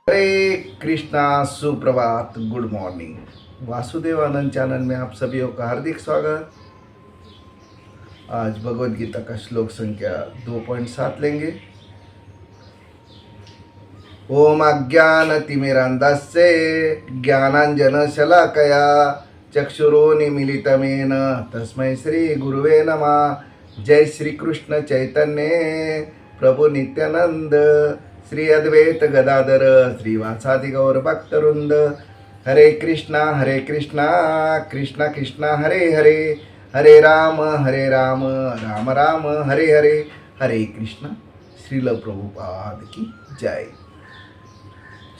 हरे कृष्णा, सुप्रभात, good morning. Vasudev आनंद channel में आप सभी का हार्दिक स्वागत। आज भगवद गीता का श्लोक संख्या 2.7 लेंगे। ओम अज्ञानतिमिरान्धस्य ज्ञानाञ्जनशलाकया चक्षुरुन्मीलितं तस्मै श्री गुरुवे नमः। जय श्री कृष्ण चैतन्य प्रभु नित्यानंद श्री अद्वैत गदाधर श्रीवासादि गौर भक्तवृंद। हरे कृष्णा कृष्णा कृष्णा हरे हरे, हरे राम राम राम हरे हरे। हरे कृष्णा। श्रील प्रभुपाद की जय।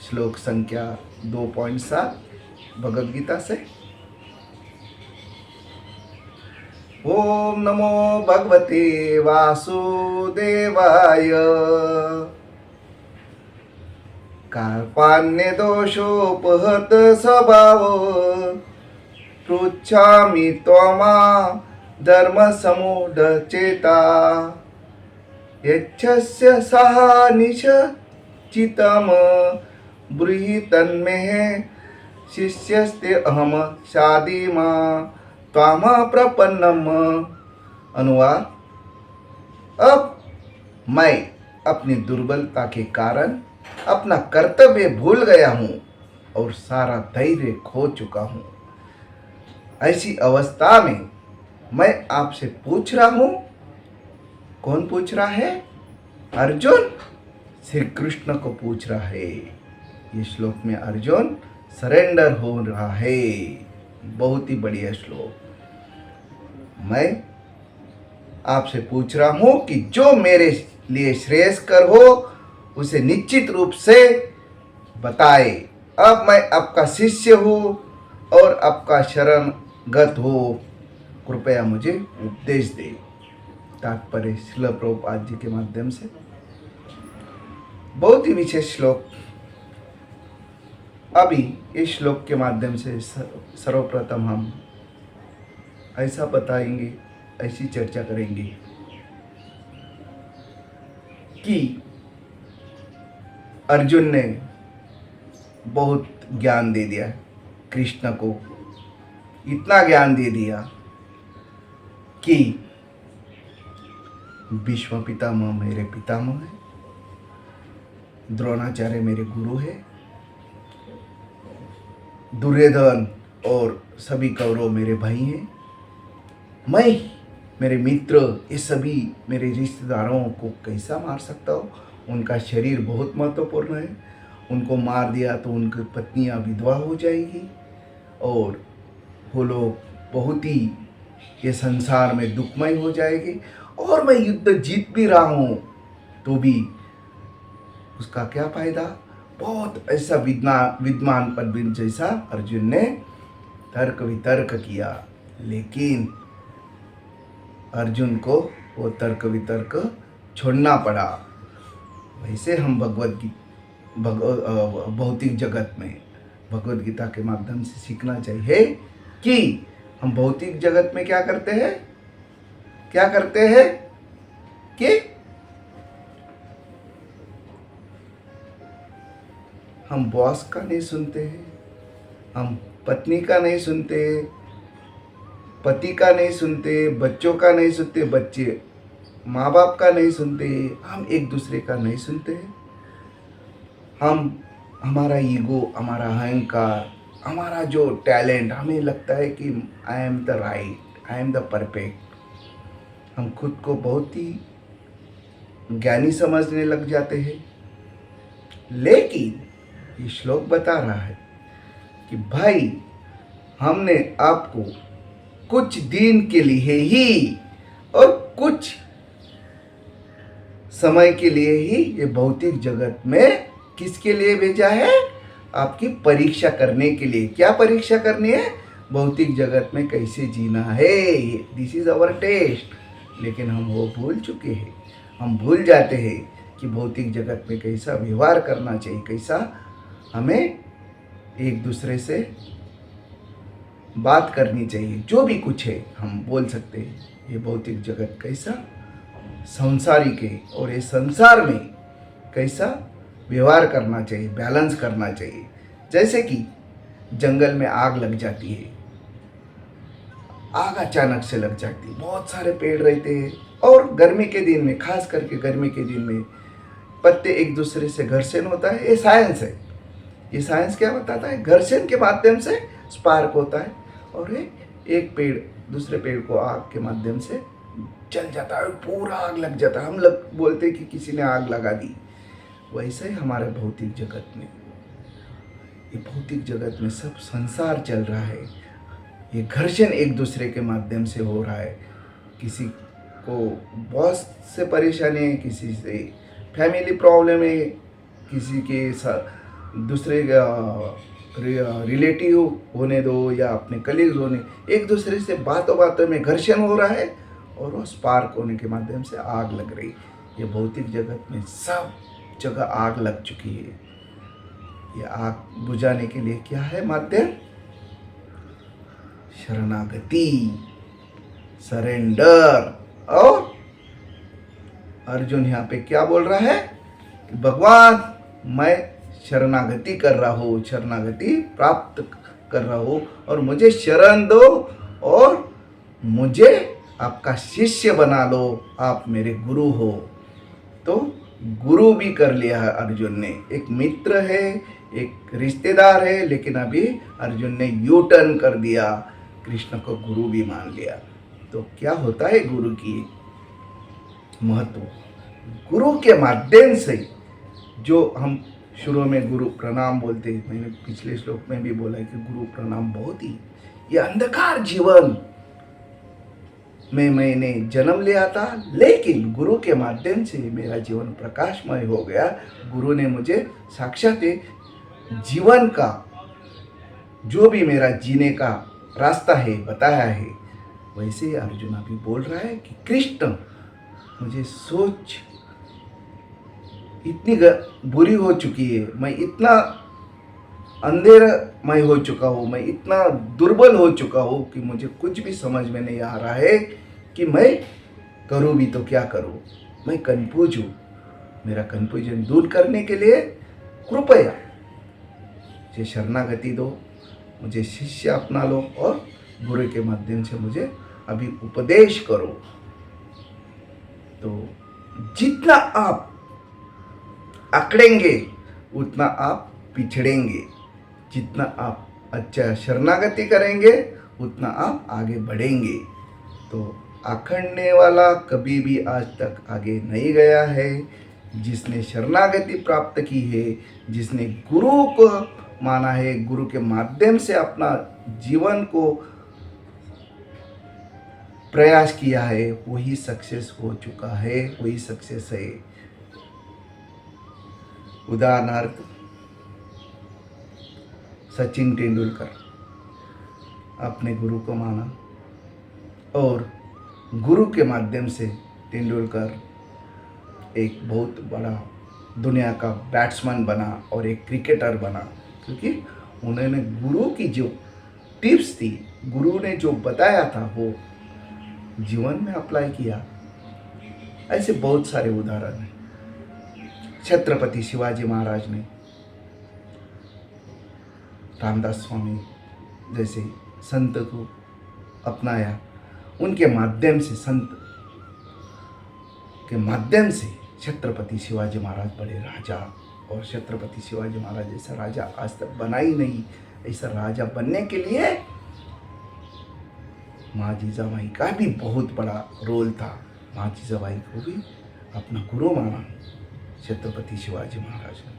श्लोक संख्या 2.7 भगवद गीता से। ओम नमो भगवते वासुदेवाय। कार्पाण्य दोषोपहत स्वभाव पृच्छामि त्वमा धर्म समुढचेता यच्छस्य सहानिश चितम ब्रूहि तन्मे शिष्यस्ते अहम शादीमा त्वाम प्रपन्नम। अनुवाद। अब मैं अपनी दुर्बलता के कारण अपना कर्तव्य भूल गया हूँ और सारा धैर्य खो चुका हूँ। ऐसी अवस्था में मैं आपसे पूछ रहा हूँ। कौन पूछ रहा है? अर्जुन श्री कृष्ण को पूछ रहा है। ये श्लोक में अर्जुन सरेंडर हो रहा है। बहुत ही बढ़िया श्लोक। मैं आपसे पूछ रहा हूँ कि जो मेरे लिए श्रेयस्कर हो उसे निश्चित रूप से बताए। अब मैं आपका शिष्य हूँ और आपका शरणगत हो, कृपया मुझे उपदेश दे। तात्पर्य श्रील प्रभुपाद जी के माध्यम से। बहुत ही विशेष श्लोक। अभी इस श्लोक के माध्यम से सर्वप्रथम हम ऐसा बताएंगे, ऐसी चर्चा करेंगे कि अर्जुन ने बहुत ज्ञान दे दिया कृष्ण को। इतना ज्ञान दे दिया कि भीष्म पितामह मेरे पितामह है, द्रोणाचार्य मेरे गुरु है, दुर्योधन और सभी कौरव मेरे भाई हैं, मैं मेरे मित्र ये सभी मेरे रिश्तेदारों को कैसा मार सकता हूँ? उनका शरीर बहुत महत्वपूर्ण है। उनको मार दिया तो उनकी पत्नियां विधवा हो जाएगी और वो लोग बहुत ही ये संसार में दुखमय हो जाएगी। और मैं युद्ध जीत भी रहा हूँ तो भी उसका क्या फायदा? बहुत ऐसा विद्वान पंडित जैसा अर्जुन ने तर्क वितर्क किया, लेकिन अर्जुन को वो तर्क वितर्क छोड़ना पड़ा। वैसे हम भौतिक जगत में भगवद गीता के माध्यम से सीखना चाहिए कि हम भौतिक जगत में क्या करते हैं कि हम बॉस का नहीं सुनते हैं, हम पत्नी का नहीं सुनते, पति का नहीं सुनते, बच्चों का नहीं सुनते, बच्चे माँ बाप का नहीं सुनते, हम एक दूसरे का नहीं सुनते। हम हमारा ईगो, हमारा अहंकार, हमारा जो टैलेंट, हमें लगता है कि I am the right, I am the perfect. हम खुद को बहुत ही ज्ञानी समझने लग जाते हैं। लेकिन ये श्लोक बता रहा है कि भाई हमने आपको कुछ दिन के लिए ही और कुछ समय के लिए ही ये भौतिक जगत में किसके लिए भेजा है? आपकी परीक्षा करने के लिए। क्या परीक्षा करनी है? भौतिक जगत में कैसे जीना है। This is our test. लेकिन हम वो भूल चुके हैं। हम भूल जाते हैं कि भौतिक जगत में कैसा व्यवहार करना चाहिए, कैसा हमें एक दूसरे से बात करनी चाहिए। जो भी कुछ है हम बोल सकते हैं। ये भौतिक जगत कैसा संसारिक है और ये संसार में कैसा व्यवहार करना चाहिए, बैलेंस करना चाहिए। जैसे कि जंगल में आग लग जाती है, आग अचानक से लग जाती है, बहुत सारे पेड़ रहते हैं और गर्मी के दिन में, खास करके गर्मी के दिन में पत्ते एक दूसरे से घर्षण होता है। ये साइंस है। ये साइंस क्या बताता है? घर्षण के माध्यम से स्पार्क होता है और एक पेड़ दूसरे पेड़ को आग के माध्यम से जल जाता है, पूरा आग लग जाता है। हम लोग बोलते हैं कि किसी ने आग लगा दी। वैसे ही हमारे भौतिक जगत में, ये भौतिक जगत में सब संसार चल रहा है। ये घर्षण एक दूसरे के माध्यम से हो रहा है। किसी को बॉस से परेशानी है, किसी से फैमिली प्रॉब्लम है, किसी के दूसरे रिलेटिव होने दो या अपने कलीग्स होने, एक दूसरे से बातों बातों में घर्षण हो रहा है और वो स्पार्क होने के माध्यम से आग लग रही। ये भौतिक जगत में सब जगह आग लग चुकी है। ये आग बुझाने के लिए क्या है माध्यम? शरणागति, सरेंडर। और अर्जुन यहाँ पे क्या बोल रहा है कि भगवान मैं शरणागति कर रहा हूँ, शरणागति प्राप्त कर रहा हूँ और मुझे शरण दो और मुझे आपका शिष्य बना लो, आप मेरे गुरु हो। तो गुरु भी कर लिया है अर्जुन ने। एक मित्र है, एक रिश्तेदार है, लेकिन अभी अर्जुन ने यू टर्न कर दिया, कृष्ण को गुरु भी मान लिया। तो क्या होता है गुरु की महत्व? गुरु के माध्यम से, जो हम शुरू में गुरु प्रणाम बोलते हैं, मैंने पिछले श्लोक में भी बोला कि गुरु प्रणाम बहुत ही, ये अंधकार जीवन में मैंने जन्म लिया था, लेकिन गुरु के माध्यम से मेरा जीवन प्रकाशमय हो गया। गुरु ने मुझे साक्षात जीवन का, जो भी मेरा जीने का रास्ता है बताया है। वैसे ही अर्जुन अभी बोल रहा है कि कृष्ण मुझे सोच इतनी बुरी हो चुकी है, मैं इतना अंधेरमय हो चुका हूँ, मैं इतना दुर्बल हो चुका हूँ कि मुझे कुछ भी समझ में नहीं आ रहा है कि मैं करूँ भी तो क्या करूँ। मैं कन्फ्यूज हूँ। मेरा कन्फ्यूजन दूर करने के लिए कृपया मुझे शरणागति दो, मुझे शिष्य अपना लो और गुरु के माध्यम से मुझे अभी उपदेश करो। तो जितना आप अकड़ेंगे उतना आप पिछड़ेंगे, जितना आप अच्छा शरणागति करेंगे उतना आप आगे बढ़ेंगे। तो अखड़ने वाला कभी भी आज तक आगे नहीं गया है। जिसने शरणागति प्राप्त की है, जिसने गुरु को माना है, गुरु के माध्यम से अपना जीवन को प्रयास किया है, वही सक्सेस हो चुका है, वही सक्सेस है। उदाहरणार्थ सचिन तेंदुलकर अपने गुरु को माना और गुरु के माध्यम से तेंदुलकर एक बहुत बड़ा दुनिया का बैट्समैन बना और एक क्रिकेटर बना, क्योंकि उन्होंने गुरु की जो टिप्स थी, गुरु ने जो बताया था वो जीवन में अप्लाई किया। ऐसे बहुत सारे उदाहरण हैं। छत्रपति शिवाजी महाराज ने रामदास स्वामी जैसे संत को अपनाया, उनके माध्यम से, संत के माध्यम से छत्रपति शिवाजी महाराज बड़े राजा, और छत्रपति शिवाजी महाराज जैसा राजा आज तक बना ही नहीं। ऐसा राजा बनने के लिए माँ जीजाबाई का भी बहुत बड़ा रोल था। माँ जीजाबाई को भी अपना गुरु माना छत्रपति शिवाजी महाराज ने।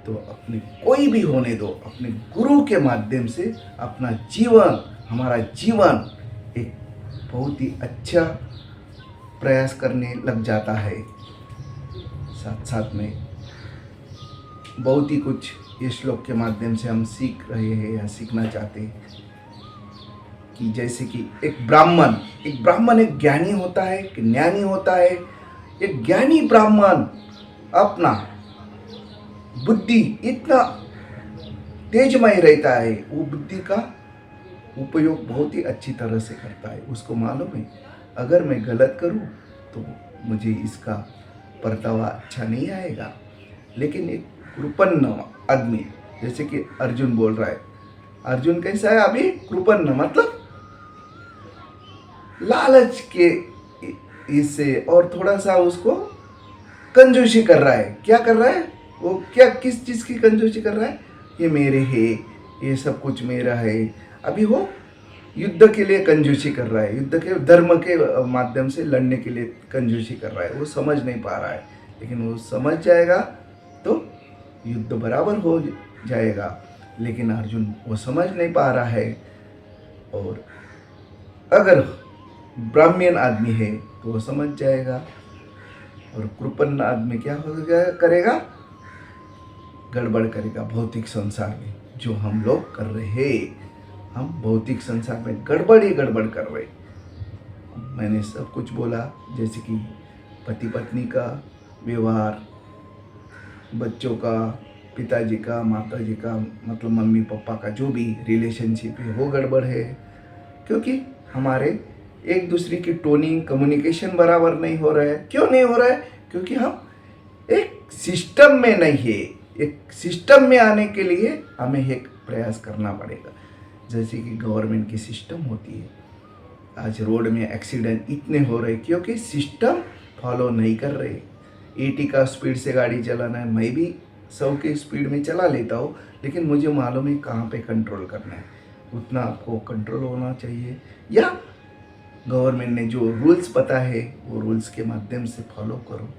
तो अपने कोई भी होने दो, अपने गुरु के माध्यम से अपना जीवन, हमारा जीवन एक बहुत ही अच्छा प्रयास करने लग जाता है। साथ साथ में बहुत ही कुछ ये श्लोक के माध्यम से हम सीख रहे हैं या सीखना चाहते हैं कि जैसे कि एक ब्राह्मण एक ज्ञानी होता है, एक ज्ञानी होता है। एक ज्ञानी ब्राह्मण अपना बुद्धि इतना तेजमय रहता है, वो बुद्धि का उपयोग बहुत ही अच्छी तरह से करता है। उसको मालूम है अगर मैं गलत करूं तो मुझे इसका परतावा अच्छा नहीं आएगा, लेकिन एक कृपन्न आदमी, जैसे कि अर्जुन बोल रहा है, अर्जुन कैसा है अभी? कृपन्न, मतलब लालच के इससे और थोड़ा सा उसको कंजूसी कर रहा है। क्या कर रहा है वो? क्या किस चीज़ की कंजूसी कर रहा है? ये मेरे है, ये सब कुछ मेरा है। अभी वो युद्ध के लिए कंजूसी कर रहा है, युद्ध के धर्म के माध्यम से लड़ने के लिए कंजूसी कर रहा है। वो समझ नहीं पा रहा है, लेकिन वो समझ जाएगा तो युद्ध बराबर हो जाएगा। लेकिन अर्जुन वो समझ नहीं पा रहा है। और अगर ब्राह्मण आदमी है तो वो समझ जाएगा। और कृपन्न आदमी क्या हो गया करेगा? गड़बड़ करेगा भौतिक संसार में, जो हम लोग कर रहे हैं। हम भौतिक संसार में गड़बड़ ही गड़बड़ कर रहे। मैंने सब कुछ बोला, जैसे कि पति पत्नी का व्यवहार, बच्चों का, पिताजी का, माताजी का, मतलब मम्मी पापा का जो भी रिलेशनशिप है वो गड़बड़ है। क्योंकि हमारे एक दूसरे की टोनिंग, कम्युनिकेशन बराबर नहीं हो रहा है। क्यों नहीं हो रहा है? क्योंकि हम एक सिस्टम में नहीं है। एक सिस्टम में आने के लिए हमें एक प्रयास करना पड़ेगा। जैसे कि गवर्नमेंट की सिस्टम होती है। आज रोड में एक्सीडेंट इतने हो रहे क्योंकि सिस्टम फॉलो नहीं कर रहे। 80 का स्पीड से गाड़ी चलाना है, मैं भी 100 की स्पीड में चला लेता हूँ, लेकिन मुझे मालूम है कहाँ पे कंट्रोल करना है। उतना आपको कंट्रोल होना चाहिए, या गवर्नमेंट ने जो रूल्स पता है वो रूल्स के माध्यम से फॉलो करो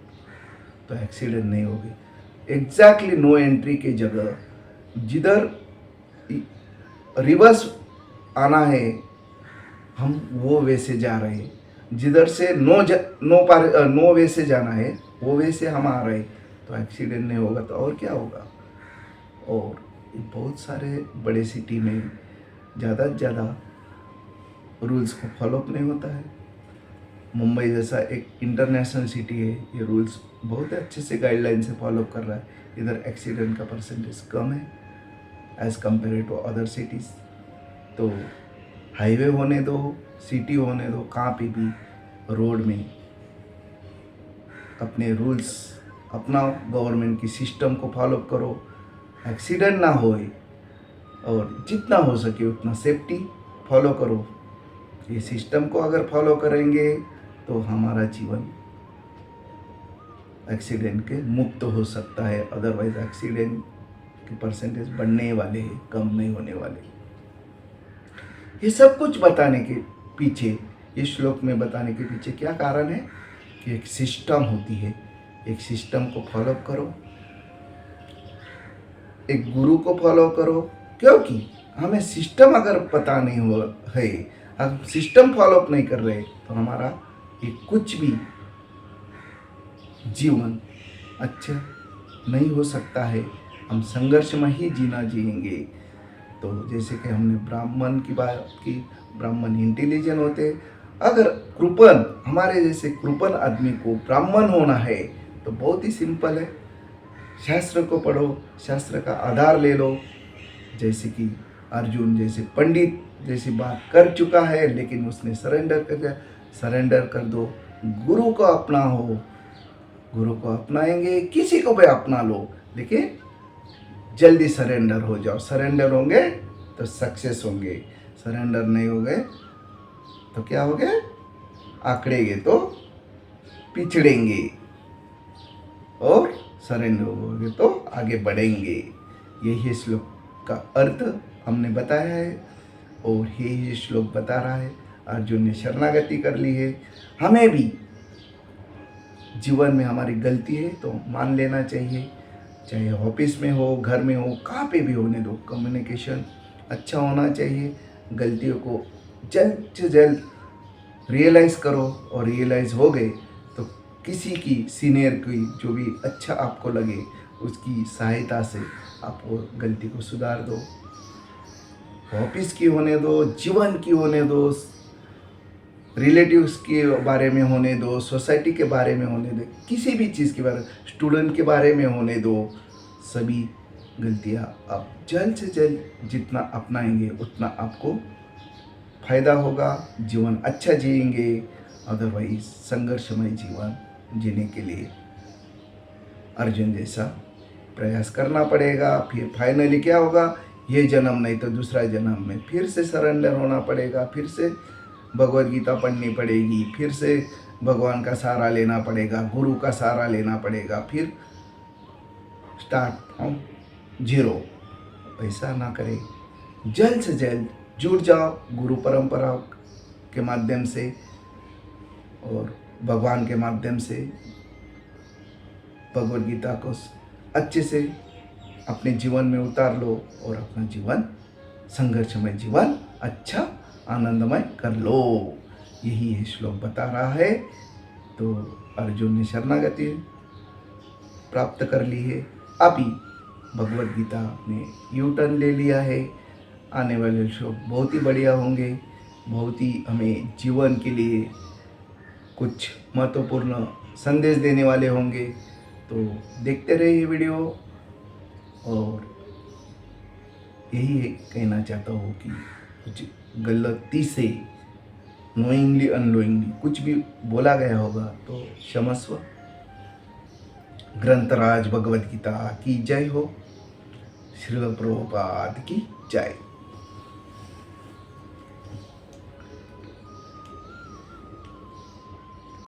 तो एक्सीडेंट नहीं होगी। एग्जैक्टली नो एंट्री की जगह जिधर रिवर्स आना है हम वो वे से जा रहे हैं, जिधर से नो वे से जाना है वो वे से हम आ रहे हैं, तो एक्सीडेंट नहीं होगा तो और क्या होगा। और बहुत सारे बड़े सिटी में ज़्यादा से ज़्यादा रूल्स को फॉलोअप नहीं होता है। मुंबई जैसा एक इंटरनेशनल सिटी है, ये रूल्स बहुत अच्छे से गाइडलाइन से फॉलोअप कर रहा है। इधर एक्सीडेंट का परसेंटेज कम है as compared to other cities. तो हाईवे होने दो, सिटी होने दो, कहाँ पे भी रोड में अपने रूल्स अपनाओ, गवर्नमेंट की सिस्टम को फॉलो करो, एक्सीडेंट ना होए और जितना हो सके उतना सेफ्टी फॉलो करो। ये सिस्टम को अगर फॉलो करेंगे तो हमारा जीवन एक्सीडेंट के मुक्त हो सकता है। अदरवाइज एक्सीडेंट के परसेंटेज बढ़ने वाले हैं, कम नहीं होने वाले। ये सब कुछ बताने के पीछे, इस श्लोक में बताने के पीछे क्या कारण है कि एक सिस्टम होती है, एक सिस्टम को फॉलो करो, एक गुरु को फॉलो करो। क्योंकि हमें सिस्टम अगर पता नहीं हो है, हम सिस्टम फॉलोअप नहीं कर रहे तो हमारा ये कुछ भी जीवन अच्छा नहीं हो सकता है। हम संघर्ष में ही जीना जिएंगे। तो जैसे कि हमने ब्राह्मण की बात की, ब्राह्मण इंटेलिजेंट होते। अगर कृपण, हमारे जैसे कृपण आदमी को ब्राह्मण होना है तो बहुत ही सिंपल है। शास्त्र को पढ़ो, शास्त्र का आधार ले लो। जैसे कि अर्जुन जैसे पंडित जैसी बात कर चुका है, लेकिन उसने सरेंडर कर दो। गुरु को अपना हो, गुरु को अपनाएंगे, किसी को भी अपना लो, लेकिन जल्दी सरेंडर हो जाओ। सरेंडर होंगे तो सक्सेस होंगे, सरेंडर नहीं हो गए तो क्या हो गए? आंकड़ेंगे तो पिछड़ेंगे, और सरेंडर होंगे तो आगे बढ़ेंगे। यही श्लोक का अर्थ हमने बताया है, और यही श्लोक बता रहा है अर्जुन ने शरणागति कर ली है। हमें भी जीवन में हमारी गलती है तो मान लेना चाहिए, चाहे ऑफिस में हो, घर में हो, कहाँ पे भी होने दो। कम्युनिकेशन अच्छा होना चाहिए। गलतियों को जल्द से जल्द रियलाइज़ करो, और रियलाइज़ हो गए तो किसी की सीनियर की जो भी अच्छा आपको लगे उसकी सहायता से आप वो गलती को सुधार दो। ऑफिस की होने दो, जीवन की होने दो, रिलेटिव्स के बारे में होने दो, सोसाइटी के बारे में होने दो, किसी भी चीज़ के बारे, स्टूडेंट के बारे में होने दो। सभी गलतियाँ आप जल्द से जल्द जितना अपनाएंगे उतना आपको फायदा होगा, जीवन अच्छा जिएंगे। अदरवाइज संघर्षमय जीवन जीने के लिए अर्जुन जैसा प्रयास करना पड़ेगा। फिर फाइनली क्या होगा, ये जन्म नहीं तो दूसरा जन्म में फिर से सरेंडर होना पड़ेगा, फिर से भगवत गीता पढ़नी पड़ेगी, फिर से भगवान का सहारा लेना पड़ेगा, गुरु का सहारा लेना पड़ेगा, फिर स्टार्ट फ्रॉम जीरो। ऐसा ना करें, जल्द से जल्द जुड़ जाओ गुरु परंपरा के माध्यम से और भगवान के माध्यम से भगवद गीता को अच्छे से अपने जीवन में उतार लो और अपना जीवन, संघर्षमय जीवन अच्छा आनंदमय कर लो। यही है श्लोक बता रहा है। तो अर्जुन ने शरणागति प्राप्त कर ली है। अभी भगवद गीता ने यू टर्न ले लिया है। आने वाले श्लोक बहुत ही बढ़िया होंगे, बहुत ही हमें जीवन के लिए कुछ महत्वपूर्ण संदेश देने वाले होंगे। तो देखते रहिए ये वीडियो। और यही कहना चाहता हूँ कि कुछ गलती से नोइंगली अननोइंगली कुछ भी बोला गया होगा तो क्षमस्व। ग्रंथराज भगवद गीता की जय हो। श्रील प्रभुपाद की जय।